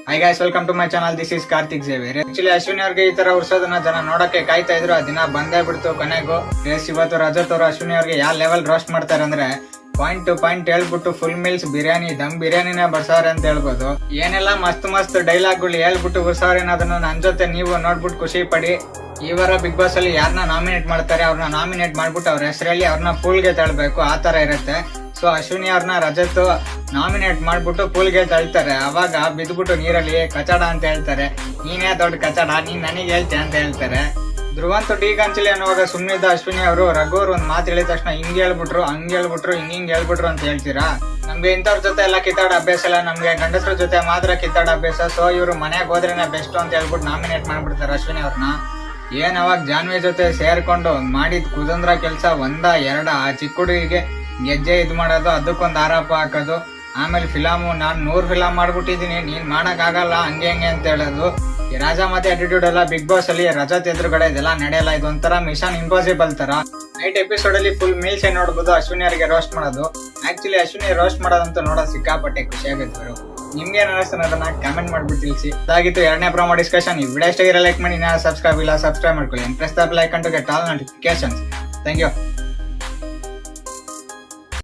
High guys, welcome to my channel. This is Karthik Xavier. Actually Ashwini ಅವ್ರಿಗೆ ಈ ತರ ಉರ್ಸೋದನ್ನ ಜನ ನೋಡಕ್ಕೆ ಕಾಯ್ತಾ ಇದ್ರು. ಆ ದಿನ ಬಂದೇ ಬಿಡ್ತು ಕೊನೆಗೂ. ಇವತ್ತು ರಜತ್ ಅವರು ಅಶ್ವಿನಿ ಅವ್ರಿಗೆ ಯಾವ ಲೆವೆಲ್ ರೋಸ್ಟ್ ಮಾಡ್ತಾರೆ ಅಂದ್ರೆ ಪಾಯಿಂಟ್ ಟು ಪಾಯಿಂಟ್ ಹೇಳ್ಬಿಟ್ಟು ಫುಲ್ ಮೀಲ್ಸ್ ಬಿರಿಯಾನಿ, ದಮ್ ಬಿರಿಯಾನಿನೇ ಬರ್ಸವ್ರೆ ಅಂತ ಹೇಳ್ಬೋದು. ಏನೆಲ್ಲ ಮಸ್ತ್ ಡೈಲಾಗ್ಗಳು ಹೇಳ್ಬಿಟ್ಟು ಉರ್ಸವ್ರೆ ಅನ್ನೋದನ್ನ ನನ್ ಜೊತೆ ನೀವು ನೋಡ್ಬಿಟ್ಟು ಖುಷಿ ಪಡಿ. ಈ ವಾರ ಬಿಗ್ ಬಾಸ್ ಅಲ್ಲಿ ಯಾರನ್ನ ನಾಮಿನೇಟ್ ಮಾಡ್ತಾರೆ ಅವ್ರನ್ನ ನಾಮಿನೇಟ್ ಮಾಡ್ಬಿಟ್ಟು ಅವ್ರ ಹೆಸರಲ್ಲಿ ಅವ್ರನ್ನ ಪೂಲ್ಗೆ ತಳ್ಬೇಕು, ಆ ತರ ಇರುತ್ತೆ. ಸೊ ಅಶ್ವಿನಿ ಅವ್ರನ್ನ ರಜತ್ ನಾಮಿನೇಟ್ ಮಾಡ್ಬಿಟ್ಟು ಪೂಲ್ಗೆ ತಳ್ತಾರೆ. ಅವಾಗ ಬಿದ್ಬಿಟ್ಟು ನೀರಲ್ಲಿ ಕಚಡ ಅಂತ ಹೇಳ್ತಾರೆ. ನೀನೇ ದೊಡ್ಡ ಕಚಡ, ನೀನ್ ನನಗೆ ಹೇಳ್ತೀಯ ಅಂತ ಹೇಳ್ತಾರೆ. ಧ್ರುವಂತು ಟೀ ಗಂಚಲಿ ಅನ್ನುವಾಗ ಸುಮ್ಮನಿದ್ದ ಅಶ್ವಿನಿ ಅವರು ರಘುವ್ರು ಒಂದ್ ಮಾತು ಹೇಳಿದ ತಕ್ಷಣ ಹಿಂಗ್ ಹೇಳ್ಬಿಟ್ರು, ಹಂಗ್ ಹೇಳ್ಬಿಟ್ರು, ಹಿಂಗ್ ಹೇಳ್ಬಿಟ್ರು ಅಂತ ಹೇಳ್ತೀರಾ. ನಮ್ಗೆ ಇಂಥವ್ರ ಜೊತೆ ಎಲ್ಲ ಕಿತ್ತಾಡ ಅಭ್ಯಾಸ ಇಲ್ಲ, ನಮ್ಗೆ ಗಂಡಸ್ರ ಜೊತೆ ಮಾತ್ರ ಕಿತ್ತಾಡ ಅಭ್ಯಾಸ. ಸೊ ಇವ್ರು ಮನೆಗೆ ಹೋದ್ರೇನೆ ಬೆಸ್ಟ್ ಅಂತ ಹೇಳ್ಬಿಟ್ಟು ನಾಮಿನೇಟ್ ಮಾಡ್ಬಿಡ್ತಾರೆ ಅಶ್ವಿನಿ ಅವ್ರನ್ನ. ಏನ್ ಅವಾಗ ಜಾನ್ವಿ ಜೊತೆ ಸೇರ್ಕೊಂಡು ಮಾಡಿದ್ ಕುದಂದ್ರ ಕೆಲ್ಸ ಒಂದ ಎರಡ, ಆ ಚಿಕ್ಕ ಹುಡುಗಿಗೆ ಗೆಜ್ಜೆ ಇದ್ ಮಾಡೋದು, ಅದಕ್ಕೊಂದು ಆರೋಪ ಹಾಕೋದು. ಆಮೇಲೆ ಫಿಲಮು ನಾನ್ 100 ಫಿಲಮ್ ಮಾಡ್ಬಿಟ್ಟಿದೀನಿ, ನೀನ್ ಮಾಡಕ್ ಆಗಲ್ಲ ಹಂಗೆ ಅಂತ ಹೇಳೋದು. ಈ ರಾಜ ಮತ್ತೆ ಅಟಿಟ್ಯೂಡ್ ಎಲ್ಲ ಬಿಗ್ ಬಾಸ್ ಅಲ್ಲಿ ರಜತ್ ಎದುರುಗಡೆ ಇದೆಲ್ಲ ನಡೆಯಲ್ಲ. ಇದೊಂಥರ ಮಿಷನ್ ಇಂಪಾಸಿಬಲ್ ತರ. ನೈಟ್ ಎಪಿಸೋಡ್ ಅಲ್ಲಿ ಫುಲ್ ಮೀಲ್ಸ್ ನೋಡ್ಬೋದು ಅಶ್ವಿನಿ ಅವರಿಗೆ ರೋಸ್ಟ್ ಮಾಡೋದು. ಆಕ್ಚುಲಿ ಅಶ್ವಿನಿ ರೋಸ್ಟ್ ಮಾಡೋದಂತೂ ನೋಡೋದು ಸಿಕ್ಕಾಪಟ್ಟೆ ಖುಷಿ ಆಗುತ್ತೆ. ನಿಮ್ಗೆ ಏನ್ ಅನಿಸ್ತಾನೆ ಅದನ್ನ ಕಮೆಂಟ್ ಮಾಡ್ಬಿಟ್ಟು ತಿಳಿಸಿ. ಅದಾಗಿತ್ತು ಎರಡನೇ ಪ್ರೊಮೋ ಡಿಸ್ಕಷನ್. ಈ ವಿಡಿಯೋ ಇಷ್ಟ ಲೈಕ್ ಮಾಡಿ, ಸಬ್ಸ್ಕ್ರೈಬ್ ಮಾಡ್ಕೊಳ್ಳಿ. Press the bell icon to get all notifications. Thank you.